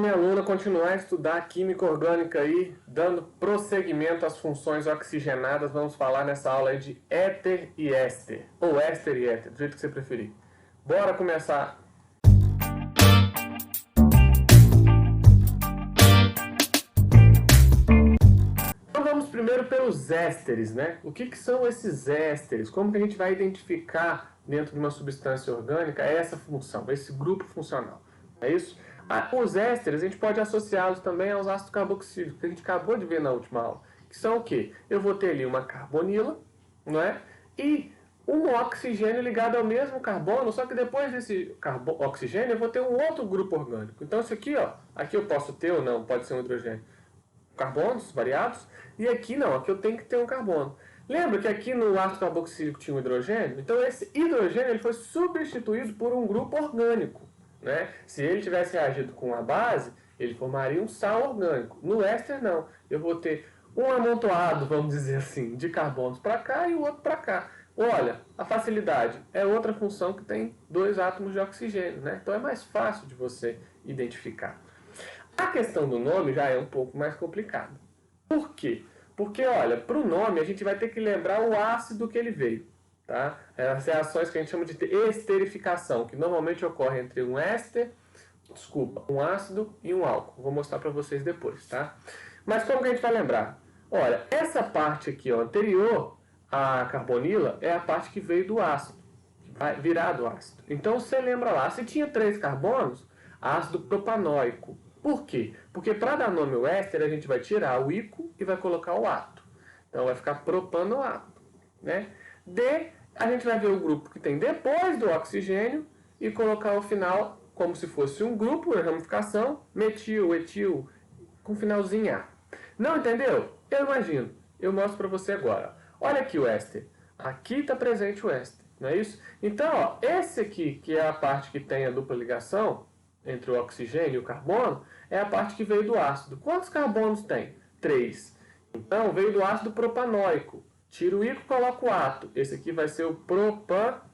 Minha aluna continuar a estudar química orgânica aí, dando prosseguimento às funções oxigenadas, vamos falar nessa aula aí de éter e éster, ou éster e éter, do jeito que você preferir. Bora começar! Então vamos primeiro pelos ésteres, né? O que são esses ésteres? Como que a gente vai identificar dentro de uma substância orgânica essa função, esse grupo funcional? É isso? Os ésteres, a gente pode associá-los também aos ácidos carboxílicos, que a gente acabou de ver na última aula. Que são o quê? Eu vou ter ali uma carbonila, não é? E um oxigênio ligado ao mesmo carbono, só que depois desse oxigênio eu vou ter um outro grupo orgânico. Então isso aqui, ó, aqui eu posso ter ou não, pode ser um hidrogênio. Carbonos variados, e aqui não, aqui eu tenho que ter um carbono. Lembra que aqui no ácido carboxílico tinha um hidrogênio? Então esse hidrogênio ele foi substituído por um grupo orgânico. Né? Se ele tivesse reagido com a base, ele formaria um sal orgânico. No éster, não. Eu vou ter um amontoado, vamos dizer assim, de carbonos para cá e o outro para cá. Olha, a facilidade é outra função que tem dois átomos de oxigênio. Né? Então é mais fácil de você identificar. A questão do nome já é um pouco mais complicada. Por quê? Porque, olha, para o nome a gente vai ter que lembrar o ácido que ele veio. Tá? As reações que a gente chama de esterificação, que normalmente ocorre entre um um ácido e um álcool. Vou mostrar para vocês depois, tá? Mas como que a gente vai lembrar? Olha, essa parte aqui, ó, anterior à carbonila, é a parte que veio do ácido, que vai virar do ácido. Então você lembra lá, se tinha 3 carbonos, ácido propanóico. Por quê? Porque para dar nome ao éster, a gente vai tirar o ico e vai colocar o ato. Então vai ficar propanoato, né? A gente vai ver o grupo que tem depois do oxigênio e colocar o final como se fosse um grupo, a ramificação, metil, etil, com finalzinho A. Não entendeu? Eu imagino. Eu mostro para você agora. Olha aqui o éster. Aqui está presente o éster, não é isso? Então, ó, esse aqui, que é a parte que tem a dupla ligação entre o oxigênio e o carbono, é a parte que veio do ácido. Quantos carbonos tem? 3. Então, veio do ácido propanóico. Tira o ico e coloca o ato. Esse aqui vai ser o propanoato.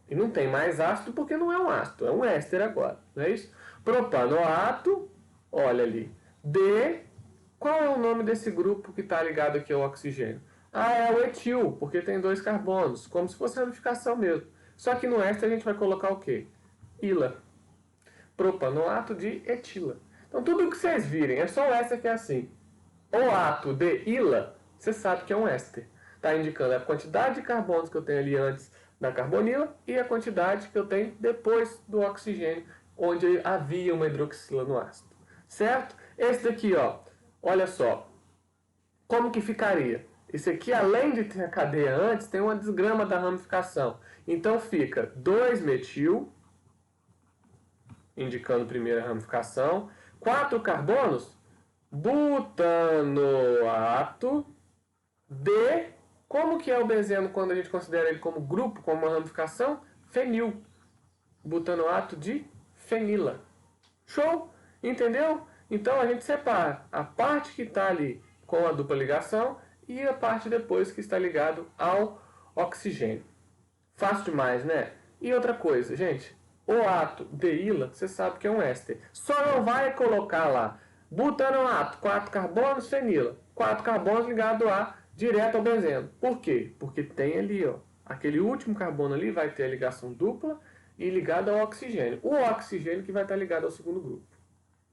E não tem mais ácido porque não é um ácido, é um éster agora. Não é isso? Propanoato, olha ali. Qual é o nome desse grupo que está ligado aqui ao oxigênio? Ah, é o etil, porque tem 2 carbonos, como se fosse ramificação mesmo. Só que no éster a gente vai colocar o quê? Ila. Propanoato de etila. Então tudo que vocês virem, é só o éster que é assim. O ato de ila, você sabe que é um éster. Está indicando a quantidade de carbonos que eu tenho ali antes da carbonila e a quantidade que eu tenho depois do oxigênio, onde havia uma hidroxila no ácido. Certo? Esse daqui, ó, olha só. Como que ficaria? Esse aqui, além de ter a cadeia antes, tem uma desgrama da ramificação. Então fica 2-metil, indicando primeira ramificação. 4 carbonos, butanoato de... Como que é o benzeno quando a gente considera ele como grupo, como uma ramificação? Fenil. Butanoato de fenila. Show? Entendeu? Então a gente separa a parte que está ali com a dupla ligação e a parte depois que está ligado ao oxigênio. Fácil demais, né? E outra coisa, gente, o ato de ila, você sabe que é um éster. Só não vai colocar lá butanoato, 4 carbonos, fenila. 4 carbonos ligado a direto ao benzeno. Por quê? Porque tem ali, ó, aquele último carbono ali vai ter a ligação dupla e ligado ao oxigênio. O oxigênio que vai estar ligado ao segundo grupo.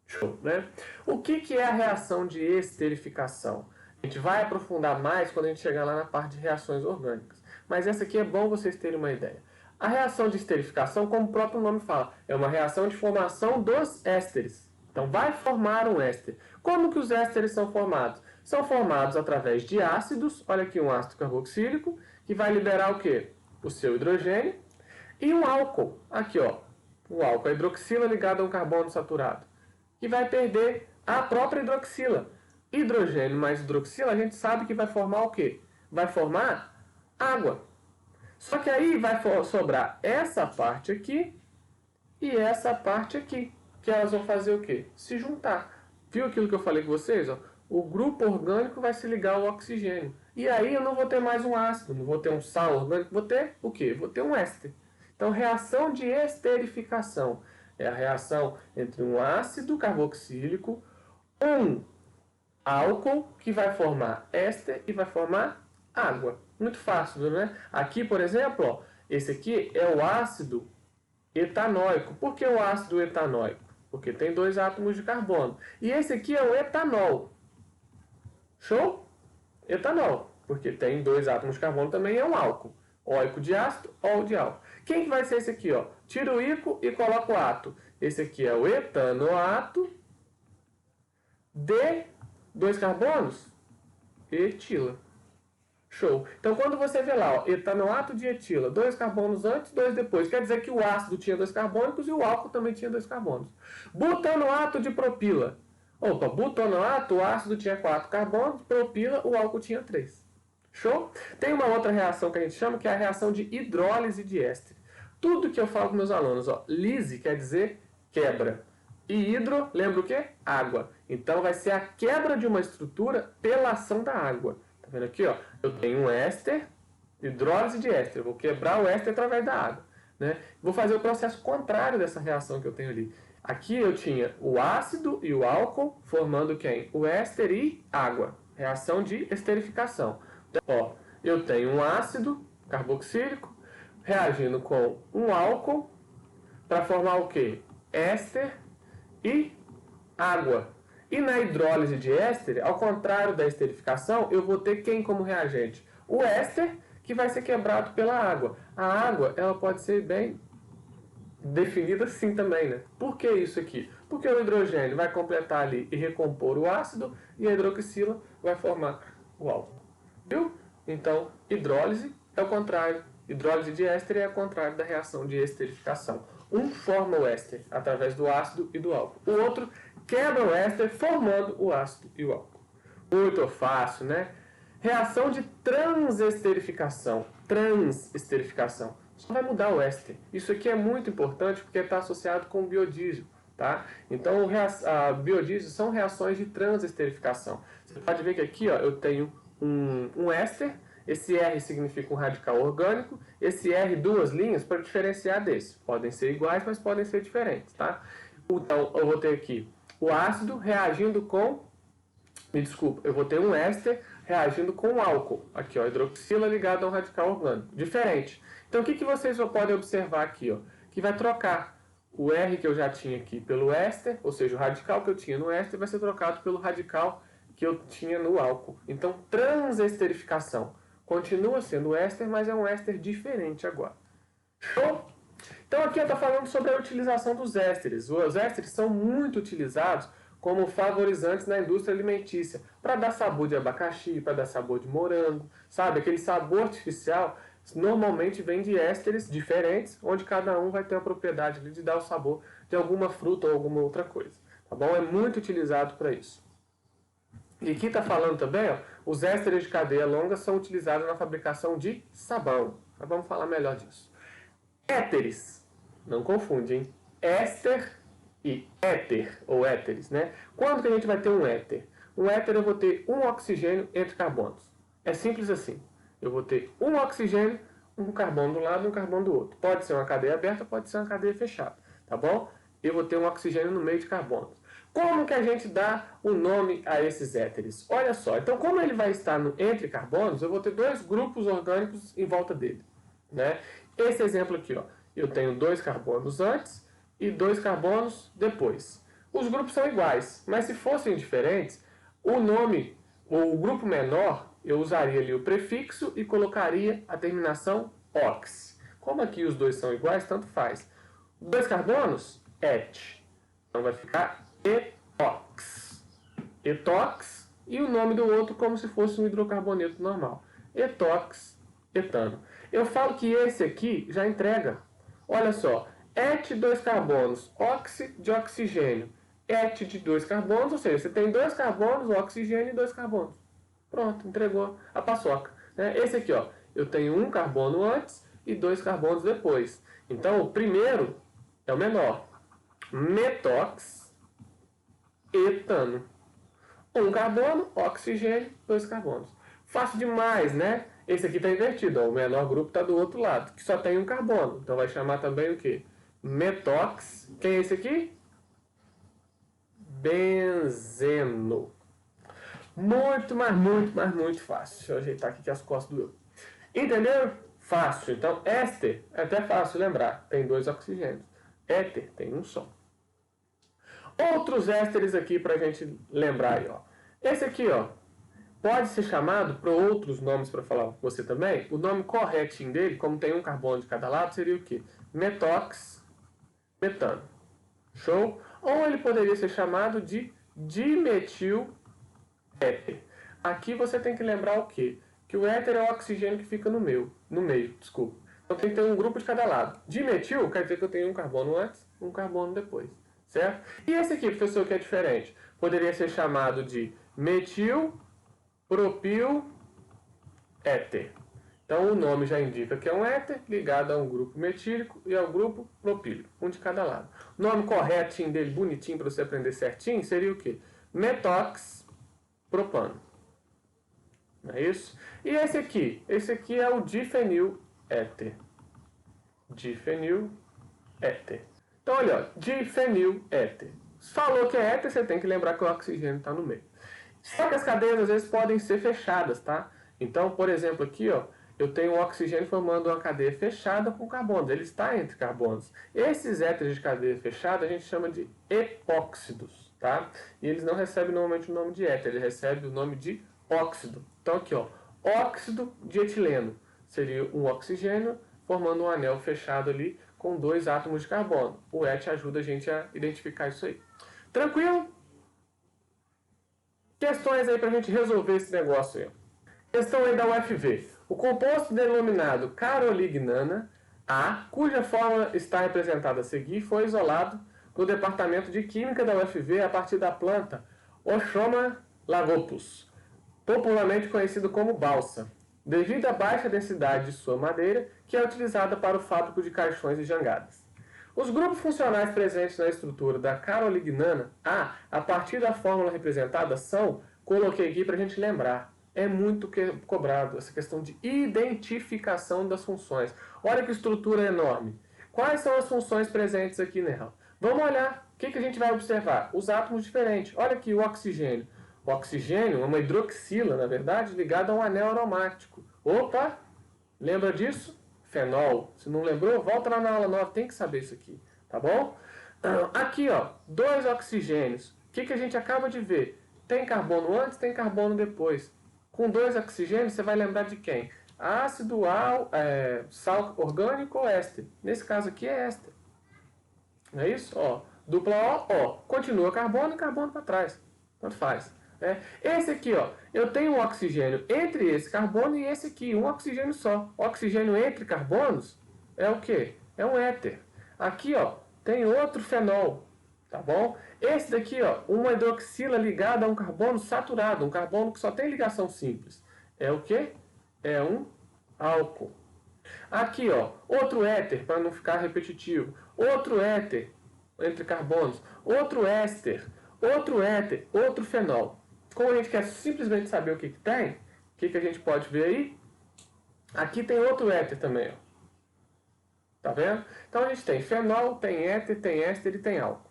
Show, né? O que é a reação de esterificação? A gente vai aprofundar mais quando a gente chegar lá na parte de reações orgânicas. Mas essa aqui é bom vocês terem uma ideia. A reação de esterificação, como o próprio nome fala, é uma reação de formação dos ésteres. Então vai formar um éster. Como que os ésteres são formados? São formados através de ácidos, olha aqui um ácido carboxílico, que vai liberar o quê? O seu hidrogênio. E um álcool, aqui ó, o álcool, a hidroxila ligada a um carbono saturado, que vai perder a própria hidroxila. Hidrogênio mais hidroxila, a gente sabe que vai formar o quê? Vai formar água. Só que aí vai sobrar essa parte aqui e essa parte aqui, que elas vão fazer o quê? Se juntar. Viu aquilo que eu falei com vocês? Ó? O grupo orgânico vai se ligar ao oxigênio. E aí eu não vou ter mais um ácido, não vou ter um sal orgânico, vou ter o quê? Vou ter um éster. Então, reação de esterificação. É a reação entre um ácido carboxílico, um álcool, que vai formar éster e vai formar água. Muito fácil, né? Aqui, por exemplo, ó, esse aqui é o ácido etanóico. Por que o ácido etanóico? Porque tem 2 átomos de carbono. E esse aqui é o etanol. Show? Etanol. Porque tem 2 átomos de carbono também, é um álcool. Óico de ácido, ol de álcool. Quem que vai ser esse aqui? Ó? Tira o íco e coloca o ato. Esse aqui é o etanoato de 2 carbonos, etila. Show. Então, quando você vê lá, ó, etanoato de etila, 2 carbonos antes, 2 depois, quer dizer que o ácido tinha 2 carbônicos e o álcool também tinha 2 carbonos. Butanoato de propila. Opa, butanoato, o ácido tinha 4 carbonos, propila, o álcool tinha 3. Show? Tem uma outra reação que a gente chama, que é a reação de hidrólise de éster. Tudo que eu falo com meus alunos, ó, lise quer dizer quebra. E hidro, lembra o quê? Água. Então, vai ser a quebra de uma estrutura pela ação da água. Tá vendo aqui, ó? Eu tenho um éster, hidrólise de éster. Eu vou quebrar o éster através da água, né? Vou fazer o processo contrário dessa reação que eu tenho ali. Aqui eu tinha o ácido e o álcool formando quem? O éster e água. Reação de esterificação. Então, ó, eu tenho um ácido carboxílico reagindo com um álcool para formar o quê? Éster e água. E na hidrólise de éster, ao contrário da esterificação, eu vou ter quem como reagente? O éster, que vai ser quebrado pela água. A água, ela pode ser bem definida assim também, né? Por que isso aqui? Porque o hidrogênio vai completar ali e recompor o ácido, e a hidroxila vai formar o álcool. Viu? Então, hidrólise é o contrário. Hidrólise de éster é o contrário da reação de esterificação. Um forma o éster através do ácido e do álcool. O outro quebra o éster formando o ácido e o álcool. Muito fácil, né? Reação de transesterificação. Transesterificação. Só vai mudar o éster. Isso aqui é muito importante porque está associado com o biodiesel. Tá? Então, biodiesel são reações de transesterificação. Você pode ver que aqui, ó, eu tenho um éster. Esse R significa um radical orgânico. Esse R, 2 linhas, para diferenciar desse. Podem ser iguais, mas podem ser diferentes. Tá? Então, eu vou ter aqui o ácido reagindo com... Me desculpa, eu vou ter um éster reagindo com o álcool. Aqui, ó, hidroxila ligado a um radical orgânico. Diferente. Então, o que vocês podem observar aqui? Ó? Que vai trocar o R que eu já tinha aqui pelo éster, ou seja, o radical que eu tinha no éster vai ser trocado pelo radical que eu tinha no álcool. Então, transesterificação. Continua sendo éster, mas é um éster diferente agora. Show? Então, aqui eu estou falando sobre a utilização dos ésteres. Os ésteres são muito utilizados como favorizantes na indústria alimentícia, para dar sabor de abacaxi, para dar sabor de morango, sabe? Aquele sabor artificial normalmente vem de ésteres diferentes, onde cada um vai ter a propriedade de dar o sabor de alguma fruta ou alguma outra coisa. Tá bom? É muito utilizado para isso. E aqui está falando também, ó, os ésteres de cadeia longa são utilizados na fabricação de sabão. Mas vamos falar melhor disso. Éteres, não confunde, hein? Éster e éter, ou éteres, né? Quando que a gente vai ter um éter? Um éter eu vou ter um oxigênio entre carbonos. É simples assim. Eu vou ter um oxigênio, um carbono do lado e um carbono do outro. Pode ser uma cadeia aberta, pode ser uma cadeia fechada, tá bom? Eu vou ter um oxigênio no meio de carbonos. Como que a gente dá o nome a esses éteres? Olha só, então como ele vai estar entre carbonos, eu vou ter 2 grupos orgânicos em volta dele, né? Esse exemplo aqui, ó, eu tenho 2 carbonos antes e 2 carbonos depois. Os grupos são iguais, mas se fossem diferentes, o nome, o grupo menor, eu usaria ali o prefixo e colocaria a terminação ox. Como aqui os dois são iguais, tanto faz. 2 carbonos, et. Então vai ficar etox. Etox e o nome do outro como se fosse um hidrocarboneto normal. Etox, etano. Eu falo que esse aqui já entrega. Olha só, et 2 carbonos, oxi de oxigênio. Et de 2 carbonos, ou seja, você tem 2 carbonos, oxigênio e 2 carbonos. Pronto, entregou a paçoca. Né? Esse aqui, ó, eu tenho 1 carbono antes e 2 carbonos depois. Então, o primeiro é o menor. Metox, etano. 1 carbono, oxigênio, 2 carbonos. Fácil demais, né? Esse aqui está invertido, ó, o menor grupo está do outro lado, que só tem 1 carbono. Então vai chamar também o quê? metox. Quem é esse aqui? Benzeno. Muito, mas muito fácil. Deixa eu ajeitar aqui que as costas doeu. Entendeu? Fácil. Então, éster é até fácil lembrar. Tem 2 oxigênios. Éter tem um só. Outros ésteres aqui para a gente lembrar aí, ó. Esse aqui, ó, pode ser chamado por outros nomes para falar com você também. O nome corretinho dele, como tem um carbono de cada lado, seria o quê? Metox, metano. Show? Ou ele poderia ser chamado de dimetil éter. Aqui você tem que lembrar o quê? Que o éter é o oxigênio que fica no meio, desculpa. Então tem que ter um grupo de cada lado. Dimetil quer dizer que eu tenho um carbono antes, um carbono depois, certo? E esse aqui, professor, que é diferente? Poderia ser chamado de metil propil éter. Então o nome já indica que é um éter ligado a um grupo metílico e ao grupo propílico, um de cada lado. O nome corretinho dele, bonitinho para você aprender certinho, seria o quê? Metox propano. Não é isso? E esse aqui? Esse aqui é o difenil éter. Difenil éter. Então olha, ó, difenil éter. Falou que é éter, você tem que lembrar que o oxigênio está no meio. Só que as cadeias às vezes podem ser fechadas, tá? Então, por exemplo, aqui, ó, eu tenho o oxigênio formando uma cadeia fechada com carbonos. Ele está entre carbonos. Esses éteres de cadeia fechada a gente chama de epóxidos, tá? E eles não recebem normalmente o nome de éter, eles recebem o nome de óxido. Então aqui, ó, óxido de etileno seria um oxigênio formando um anel fechado ali com 2 átomos de carbono. O ET ajuda a gente a identificar isso aí. Tranquilo? Questões aí para a gente resolver esse negócio aí. Questão aí da UFV. O composto denominado carolignana A, cuja fórmula está representada a seguir, foi isolado no Departamento de Química da UFV a partir da planta Oshoma lagopus, popularmente conhecido como balsa, devido à baixa densidade de sua madeira, que é utilizada para o fábrico de caixões e jangadas. Os grupos funcionais presentes na estrutura da carolignana a partir da fórmula representada, são, coloquei aqui para a gente lembrar, é muito cobrado essa questão de identificação das funções. Olha que estrutura enorme. Quais são as funções presentes aqui nela? Vamos olhar. O que a gente vai observar? Os átomos diferentes. Olha aqui o oxigênio. O oxigênio é uma hidroxila, na verdade, ligada a um anel aromático. Opa! Lembra disso? Fenol. Se não lembrou, volta lá na aula 9. Tem que saber isso aqui. Tá bom? Aqui, ó, 2 oxigênios. O que a gente acaba de ver? Tem carbono antes, tem carbono depois. Com 2 oxigênios, você vai lembrar de quem? Ácido, sal orgânico ou éster. Nesse caso aqui é éster. Não é isso? Ó, dupla O, continua carbono e carbono para trás. Tanto faz. Esse aqui, ó, eu tenho um oxigênio entre esse carbono e esse aqui, um oxigênio só. Oxigênio entre carbonos é o quê? É um éter. Aqui, ó, tem outro fenol, tá bom? Esse daqui, ó, uma hidroxila ligada a um carbono saturado, um carbono que só tem ligação simples. É o quê? É um álcool. Aqui, ó, outro éter, para não ficar repetitivo. Outro éter entre carbonos. Outro éster. Outro éter. Outro fenol. Como a gente quer simplesmente saber o que tem, o que a gente pode ver aí? Aqui tem outro éter também, ó. Tá vendo? Então a gente tem fenol, tem éster e tem álcool.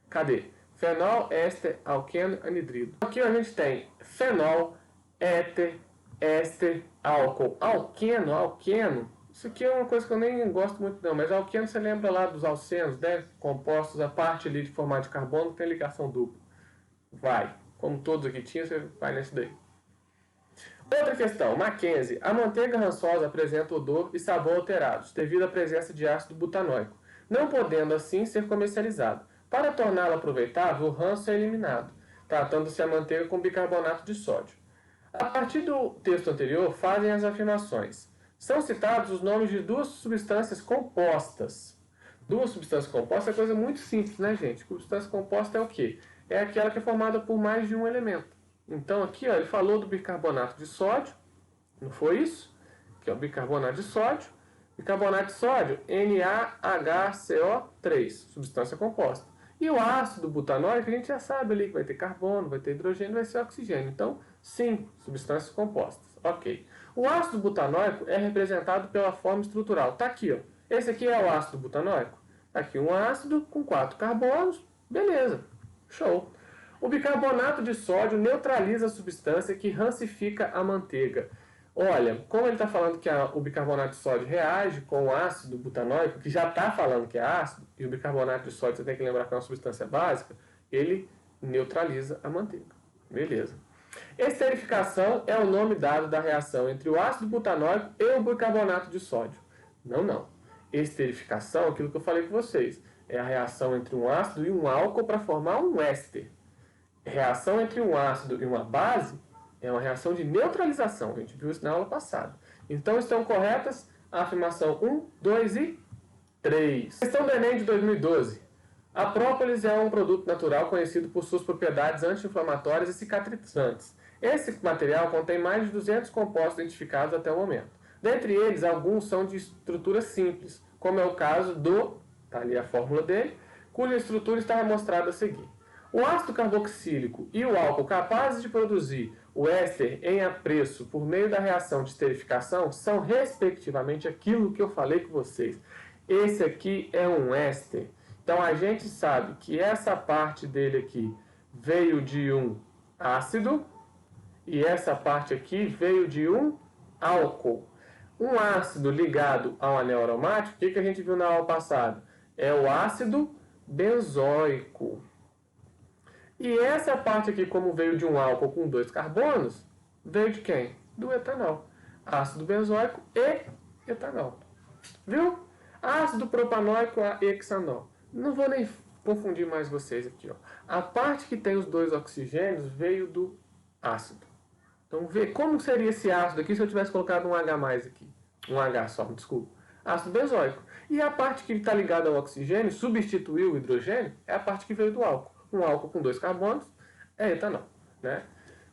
Cadê? Fenol, éster, alqueno, anidrido. Aqui a gente tem fenol, éter, éster, álcool. Alqueno. Isso aqui é uma coisa que eu nem gosto muito não, mas alqueno você lembra lá dos alcenos, né? Compostos, a parte ali de formato de carbono tem ligação dupla. Vai. Como todos aqui tinham, você vai nesse daí. Outra questão, Mackenzie. A manteiga rançosa apresenta odor e sabor alterados, devido à presença de ácido butanóico, não podendo assim ser comercializado. Para torná-la aproveitável, o ranço é eliminado, tratando-se a manteiga com bicarbonato de sódio. A partir do texto anterior, fazem as afirmações. São citados os nomes de 2 substâncias compostas. 2 substâncias compostas é coisa muito simples, né, gente? Substância composta é o quê? É aquela que é formada por mais de um elemento. Então aqui, ó, ele falou do bicarbonato de sódio, não foi isso? Aqui, ó, bicarbonato de sódio. Bicarbonato de sódio, NaHCO3, substância composta. E o ácido butanóico, a gente já sabe ali que vai ter carbono, vai ter hidrogênio, vai ser oxigênio. Então, 5 substâncias compostas. Ok. O ácido butanóico é representado pela forma estrutural. Está aqui, ó. Esse aqui é o ácido butanóico. Aqui um ácido com 4 carbonos, beleza, show. O bicarbonato de sódio neutraliza a substância que rancifica a manteiga. Olha, como ele está falando que o bicarbonato de sódio reage com o ácido butanóico, que já está falando que é ácido, e o bicarbonato de sódio, você tem que lembrar que é uma substância básica, ele neutraliza a manteiga. Beleza. Esterificação é o nome dado da reação entre o ácido butanóico e o bicarbonato de sódio. Não. Esterificação, aquilo que eu falei com vocês, é a reação entre um ácido e um álcool para formar um éster. Reação entre um ácido e uma base é uma reação de neutralização. A gente viu isso na aula passada. Então estão corretas a afirmação 1, 2 e 3. Questão do Enem de 2012. A própolis é um produto natural conhecido por suas propriedades anti-inflamatórias e cicatrizantes. Esse material contém mais de 200 compostos identificados até o momento. Dentre eles, alguns são de estrutura simples, como é o caso do, está ali a fórmula dele, cuja estrutura está mostrada a seguir. O ácido carboxílico e o álcool capazes de produzir o éster em apreço por meio da reação de esterificação são, respectivamente, aquilo que eu falei com vocês. Esse aqui é um éster. Então, a gente sabe que essa parte dele aqui veio de um ácido e essa parte aqui veio de um álcool. Um ácido ligado ao anel aromático, o que a gente viu na aula passada? É o ácido benzoico. E essa parte aqui, como veio de um álcool com 2 carbonos, veio de quem? Do etanol. Ácido benzoico e etanol. Viu? Ácido propanóico e hexanol. Não vou nem confundir mais vocês aqui. Ó. A parte que tem os 2 oxigênios veio do ácido. Então, vê como seria esse ácido aqui se eu tivesse colocado um H mais aqui. Um H só, desculpa. Ácido benzoico. E a parte que está ligada ao oxigênio, substituiu o hidrogênio, é a parte que veio do álcool. Um álcool com 2 carbonos é etanol. Né?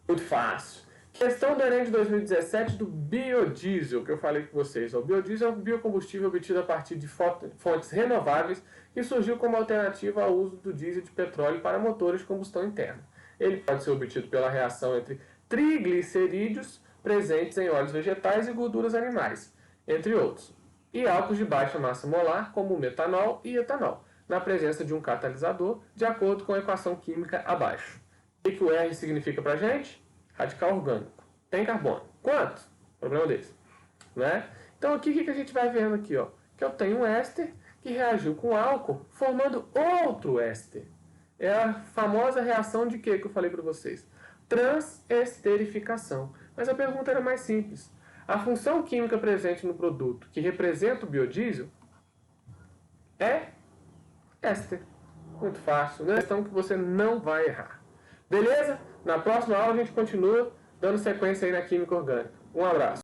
Muito fácil. Questão do Enem de 2017 do biodiesel, que eu falei com vocês. O biodiesel é um biocombustível obtido a partir de fontes renováveis que surgiu como alternativa ao uso do diesel de petróleo para motores de combustão interna. Ele pode ser obtido pela reação entre triglicerídeos presentes em óleos vegetais e gorduras animais, entre outros, e álcools de baixa massa molar, como metanol e etanol, na presença de um catalisador, de acordo com a equação química abaixo. O que o R significa para a gente? Radical orgânico. Tem carbono. Quanto? Problema desse. Né? Então aqui o que a gente vai vendo aqui? Ó? Que eu tenho um éster que reagiu com álcool, formando outro éster. É a famosa reação de quê que eu falei para vocês? Transesterificação. Mas a pergunta era mais simples. A função química presente no produto que representa o biodiesel é éster. Muito fácil, né? Questão que você não vai errar. Beleza? Na próxima aula a gente continua dando sequência aí na química orgânica. Um abraço.